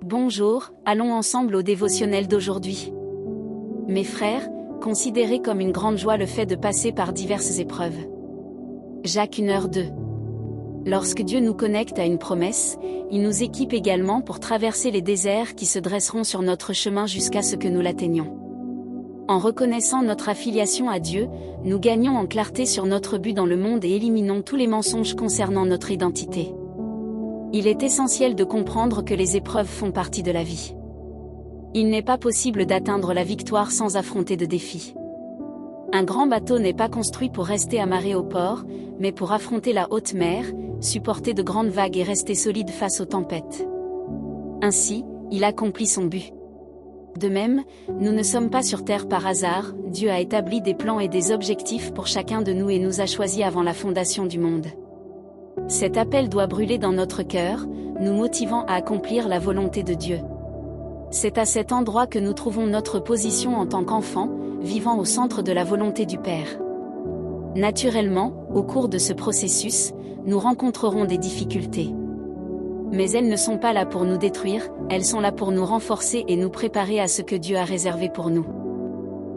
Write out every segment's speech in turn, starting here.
Bonjour, allons ensemble au dévotionnel d'aujourd'hui. Mes frères, considérez comme une grande joie le fait de passer par diverses épreuves. Jacques 1h2. Lorsque Dieu nous connecte à une promesse, il nous équipe également pour traverser les déserts qui se dresseront sur notre chemin jusqu'à ce que nous l'atteignions. En reconnaissant notre affiliation à Dieu, nous gagnons en clarté sur notre but dans le monde et éliminons tous les mensonges concernant notre identité. Il est essentiel de comprendre que les épreuves font partie de la vie. Il n'est pas possible d'atteindre la victoire sans affronter de défis. Un grand bateau n'est pas construit pour rester amarré au port, mais pour affronter la haute mer, supporter de grandes vagues et rester solide face aux tempêtes. Ainsi, il accomplit son but. De même, nous ne sommes pas sur terre par hasard, Dieu a établi des plans et des objectifs pour chacun de nous et nous a choisis avant la fondation du monde. Cet appel doit brûler dans notre cœur, nous motivant à accomplir la volonté de Dieu. C'est à cet endroit que nous trouvons notre position en tant qu'enfants, vivant au centre de la volonté du Père. Naturellement, au cours de ce processus, nous rencontrerons des difficultés. Mais elles ne sont pas là pour nous détruire, elles sont là pour nous renforcer et nous préparer à ce que Dieu a réservé pour nous.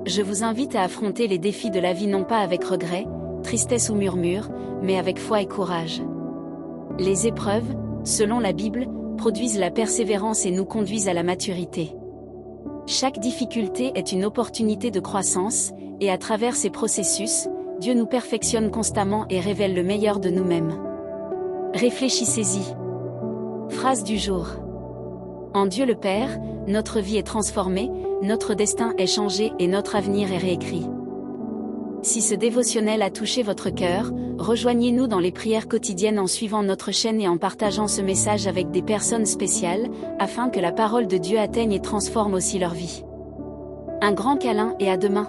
Je vous invite à affronter les défis de la vie non pas avec regret, tristesse ou murmure, mais avec foi et courage. Les épreuves, selon la Bible, produisent la persévérance et nous conduisent à la maturité. Chaque difficulté est une opportunité de croissance, et à travers ces processus, Dieu nous perfectionne constamment et révèle le meilleur de nous-mêmes. Réfléchissez-y. Phrase du jour. En Dieu le Père, notre vie est transformée, notre destin est changé et notre avenir est réécrit. Si ce dévotionnel a touché votre cœur, rejoignez-nous dans les prières quotidiennes en suivant notre chaîne et en partageant ce message avec des personnes spéciales, afin que la parole de Dieu atteigne et transforme aussi leur vie. Un grand câlin et à demain.